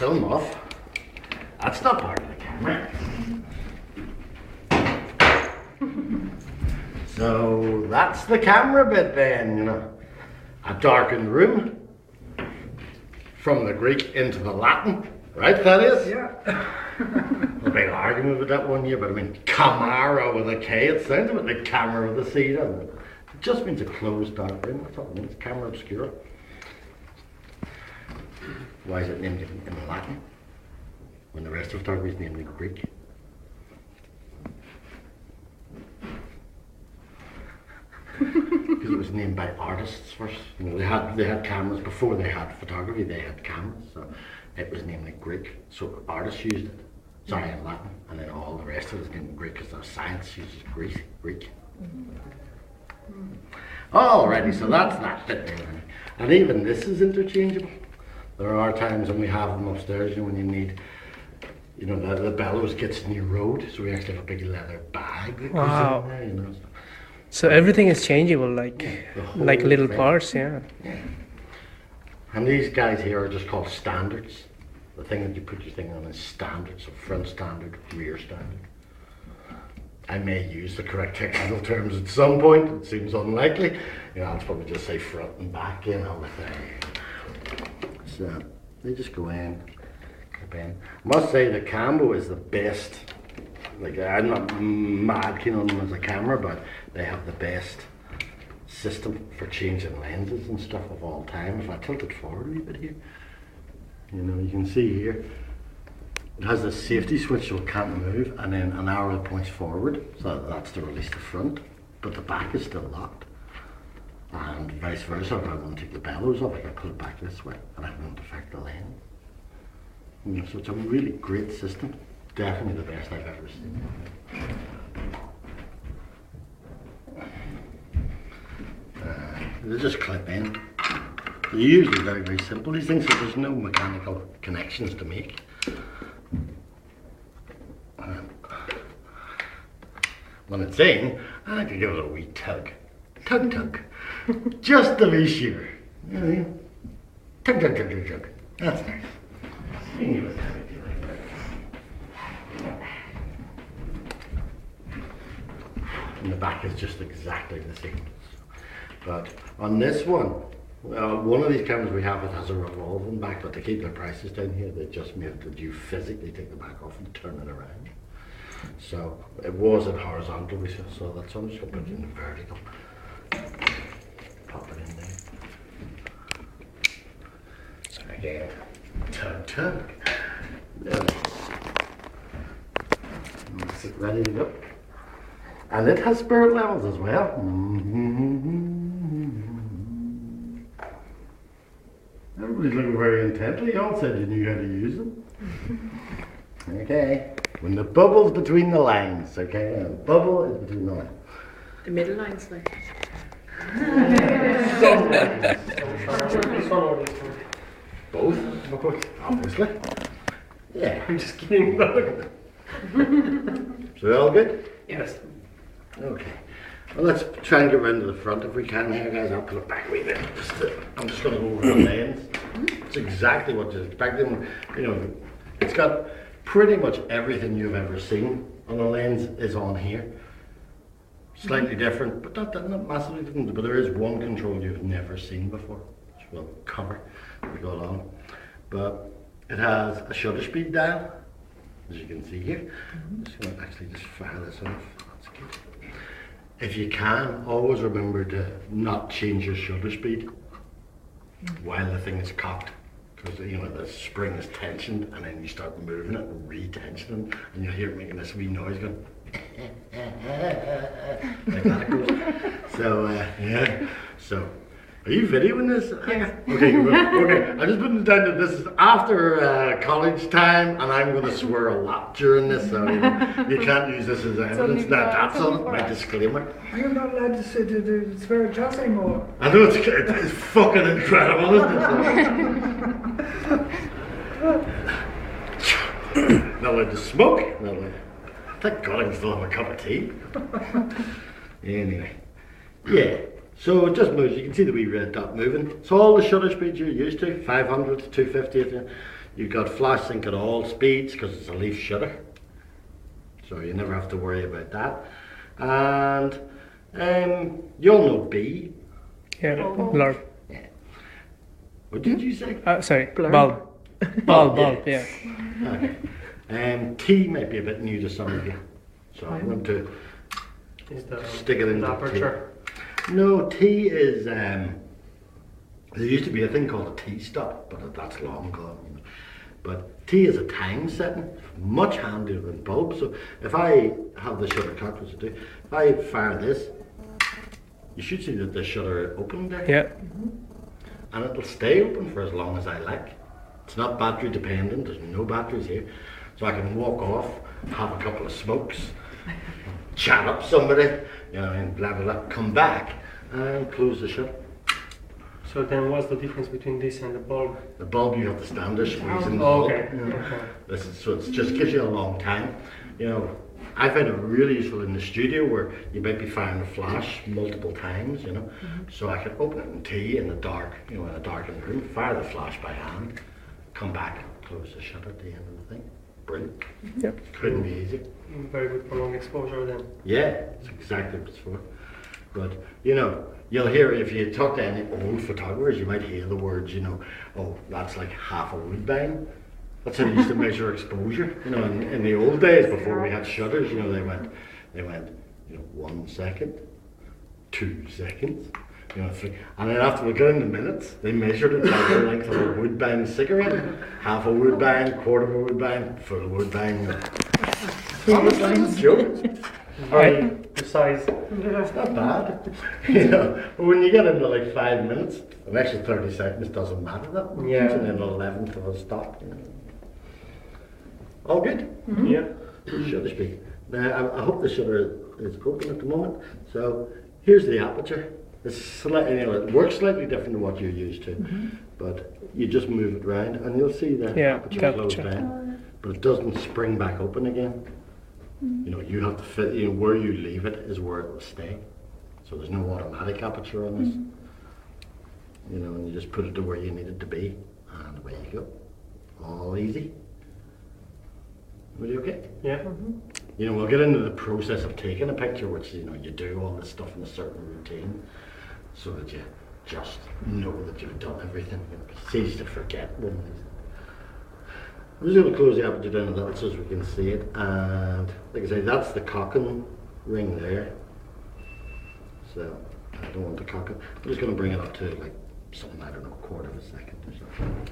film off. That's not part of the camera. So that's the camera bit then, you know. A darkened room. From the Greek into the Latin, right, that is? Yeah. A big argument with that one year, but I mean, camera with a K, it sounds a bit like camera with a C, doesn't it? It just means a closed dark room, that's all it means, camera obscura. Why is it named in Latin, when the rest of photography is named in Greek? Because it was named by artists first. You know, they had cameras before they had photography. They had cameras, so it was named in Greek. So artists used it. Sorry, in Latin, and then all the rest of it is named in Greek because science uses Greek. Alrighty, so that's that bit there. And even this is interchangeable. There are times when we have them upstairs, you know, when you need, you know, the bellows gets in your road, so we actually have a big leather bag that goes in there, you know. So everything is changeable, like little thing. parts, yeah. And these guys here are just called standards. The thing that you put your thing on is standard, so front standard, rear standard. I may use the correct technical terms at some point, it seems unlikely. You know, I'll probably just say front and back, you know, with so they just go in, clip in. I must say the Cambo is the best. Like, I'm not mad keen on them as a camera, but they have the best system for changing lenses and stuff of all time. If I tilt it forward a wee bit here, you know, you can see here, it has a safety switch so it can't move, and then an arrow that points forward, so that's to release the front, but the back is still locked. And vice versa, if I want to take the bellows off, I can put it back this way, and I won't affect the lens. You know, so it's a really great system. Definitely the best I've ever seen. They just clip in. They're usually very, very simple, these things, so there's no mechanical connections to make. When it's in, I can give it a wee tug. Tug. Just to be sure. You know, tug. That's nice. You can give it a tug if you like that. And the back is just exactly the same. But on this one of these cameras we have, it has a revolving back, but to keep their prices down here, they just made it that you physically take the back off and turn it around. So it was at horizontal, so that's, I'm just going to put it in vertical. Pop it in there. Sorry. There. Tug. There. Is it ready to go? And it has spirit levels as well. Everybody's looking very intently. You all said you knew how to use them. Okay. When the bubble's between the lines, okay? And the bubble is between the lines. The middle line's like. Both, obviously. Yeah. I'm just kidding. So they're all good? Yes. Okay. Well, let's try and get round to the front if we can here, guys. I'll put it back a wee bit. I'm just going to go over the lens. It's exactly what you're expecting. You know, it's got pretty much everything you've ever seen on a lens is on here. Slightly different, but not massively different. But there is one control you've never seen before, which we'll cover as we go along. But it has a shutter speed dial, as you can see here. I'm just going to actually just fire this off. That's good. If you can, always remember to not change your shutter speed while the thing is cocked, because you know the spring is tensioned, and then you start moving it and re-tensioning, and you'll hear it making this wee noise going like that it goes. So yeah. So are you videoing this? Yes. Okay. Okay. I just put it down that this is after college time, and I'm going to swear a lot during this, so you can't use this as evidence. That's on my disclaimer. You're not allowed to say the swear class anymore. I know it's fucking incredible, isn't it? Not allowed to smoke. Not allowed. Thank God I can still have a cup of tea. Anyway, yeah. So it just moves. You can see the wee red dot moving. So all the shutter speeds you're used to, 500 to 250. You've got flash sync at all speeds because it's a leaf shutter. So you never have to worry about that. And you all know B. Yeah, blur. Yeah. What did you say? Sorry, Blur. bulb. Bulb, yeah. Okay. T might be a bit new to some of you. So I'm going to stick it into aperture. T. No, T is, there used to be a thing called a T-stop, but that's long gone. But T is a time setting, much handier than bulb. So if I have the shutter cocked, which I do, if I fire this, you should see that the shutter opened there. Yeah. And it'll stay open for as long as I like. It's not battery dependent, there's no batteries here. So I can walk off, have a couple of smokes, chat up somebody, you know, and blah blah blah, come back and close the shutter. So then what's the difference between this and the bulb? The bulb you have to stand there squeezing the Oh, bulb. okay. You know. Okay. This is, so it just gives you a long time. You know, I find it really useful in the studio where you might be firing a flash multiple times, you know. So I can open it in T in the dark, you know, in a darkened room, fire the flash by hand, come back, close the shutter at the end of the thing. Brilliant. Yep. Couldn't be easier. Very good for long exposure then. Yeah, it's exactly what it's for. But, you know, you'll hear, if you talk to any old photographers, you might hear the words, you know, oh, that's like half a woodbine. That's how they used to measure exposure. You know, in the old days, before we had shutters, you know, they went, you know, 1 second, 2 seconds, you know, 3. And then after we got into minutes, they measured it by the length of a woodbine cigarette. Half a woodbine, quarter of a woodbine, full woodbine. Honestly, it's a joke. Very precise. It's not bad. You know, but when you get into like 5 minutes, an extra 30 seconds doesn't matter that much. Yeah. And then 11th of a stop. You know. All good? Yeah. Shutter speed. Now, I hope the shutter is open at the moment. So, here's the aperture. It's slightly, you know, it works slightly different to what you're used to. But you just move it round and you'll see the aperture close down. But it doesn't spring back open again. You know, you have to fit, you know, where you leave it is where it will stay. So there's no automatic aperture on this. You know, and you just put it to where you need it to be, and away you go. All easy. Are you okay? Yeah. You know, we'll get into the process of taking a picture, which, you know, you do all this stuff in a certain routine, so that you just know that you've done everything. You know, it's easy to forget when I'm just going to close the aperture down a little so we can see it, and like I say, that's the cocking ring there. So I don't want to cock it. I'm just going to bring it up to like something, I don't know, a quarter of a second or something.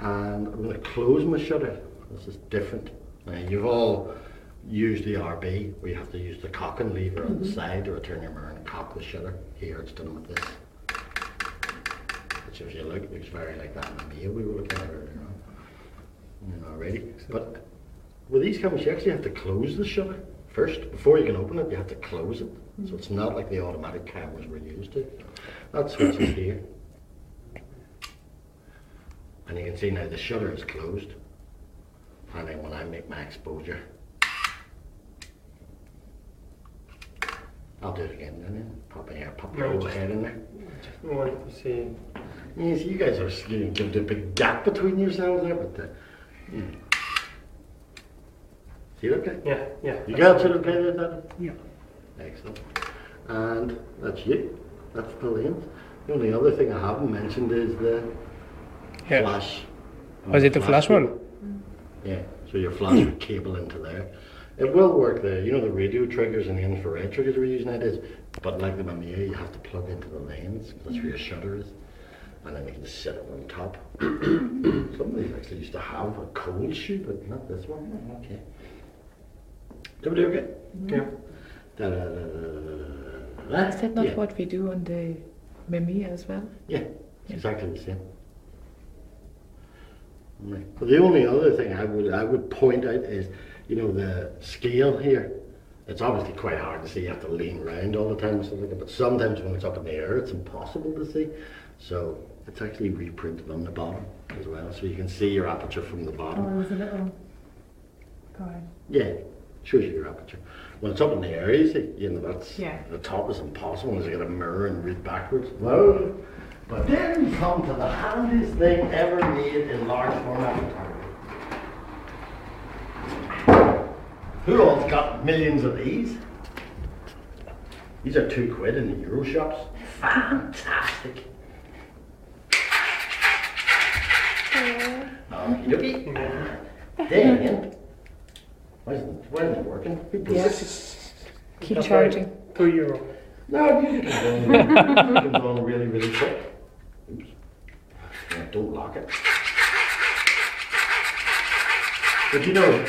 And I'm going to close my shutter. This is different. Now you've all used the RB where you have to use the cocking lever on the side to return your mirror and cock the shutter. Here it's done with this. Which if you look, it looks very like that in the meal we were looking at earlier on. You know, already. But with these cameras you actually have to close the shutter first. Before you can open it, you have to close it. So it's not like the automatic cameras we're used to. That switch is here. And you can see now the shutter is closed. And then when I make my exposure, I'll do it again then. Pop your whole head in there. I wanted to see. Yes, you guys are giving a big gap between yourselves there, but see it okay? Yeah. You got it okay with that? Yeah. Excellent. And that's you. That's the lens. The only other thing I haven't mentioned is the flash. Oh, is it the flash one? Yeah, so your flash would cable into there. It will work there. You know the radio triggers and the infrared triggers we're using nowadays, but like the Mamiya, you have to plug into the lens, because that's where your shutter is. And then you can set it on top. Some of these actually used to have a cold shoe, but not this one. Okay. Did we do okay? Yeah. Is that not what we do on the Mamiya as well? Yeah, it's exactly the same. Right. But the only other thing I would point out is, you know, the scale here. It's obviously quite hard to see. You have to lean around all the time and stuff like that. But sometimes when it's up in the air, it's impossible to see. So it's actually reprinted on the bottom as well, so you can see your aperture from the bottom. Oh, there's a little guide. Yeah, shows you your aperture. When it's up in the air, you see, you know, that's the top is impossible unless you get a mirror and read backwards. Whoa, But then we come to the handiest thing ever made in large format photography. Who all's got millions of these? These are £2 in the Euro shops. Fantastic. Okie Then, why isn't it working? Yes. Keep charging. €2. No, you can go on really, really quick. Oops. Yeah, don't lock it. But you know,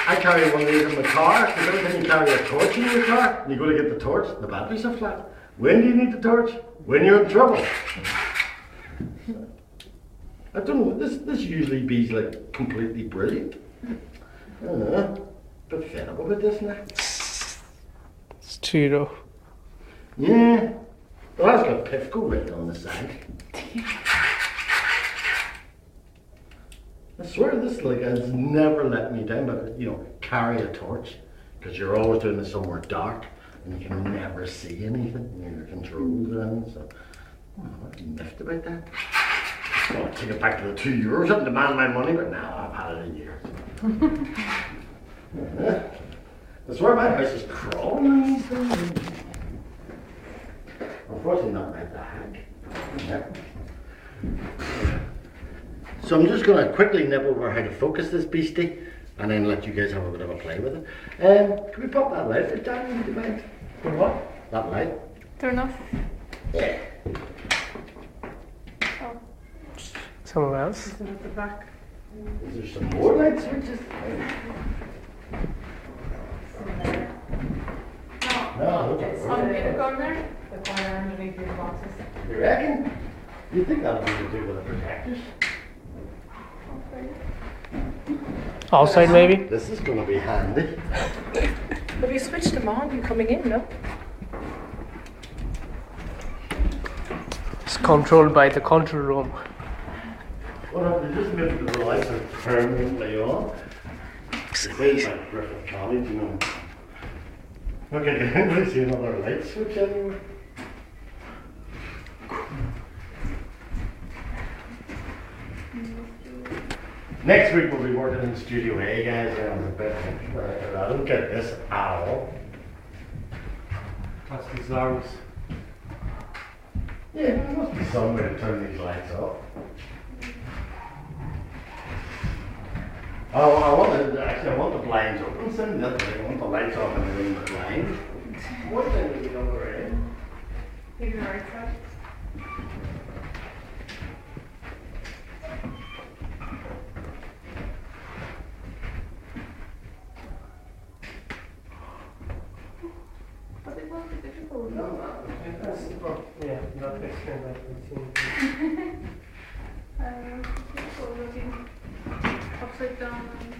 I carry one of these in my car, because every time you carry a torch in your car, and you go to get the torch, the batteries are flat. When do you need the torch? When you're in trouble. I don't know, this usually be like completely brilliant. I don't know, bit fed up with this now. It's true though. Yeah, well that's got Pifco written on the side. I swear this like has never let me down, but you know, carry a torch, because you're always doing this somewhere dark and you can never see anything in your controls and so I'm miffed about that. I'll take it back to the €2 and demand my money, but now I've had it a year. I swear my house is crawling on these things. Unfortunately not right the hack. So I'm just going to quickly nip over how to focus this beastie and then let you guys have a bit of a play with it. Can we pop that light for Danny, would you mind? For what? That light? Turn off. Yeah. Oh, Somewhere else. is it at the back? Is there some more light switches? No, look at It's on the corner. The corner underneath your boxes. You reckon? You think that would be to do with the projectors? Outside maybe? This is going to be handy. Have you switched them on? You're coming in, no? It's controlled by the control room. Well, they just meant that the lights are permanently on. It's like Griffith College, you know. Okay, can anybody see another light switch anywhere? Next week we'll be working in Studio A, guys. I'm a bit, I don't get this at all. That's bizarre. Yeah, there must be some way to turn these lights off. Oh, I want the blinds open, Cindy. That's what I want the lights off and then the blinds. What thing is the other end? Maybe the right side. But it won't be difficult. No. Yeah, that explains that. Difficult looking upside down and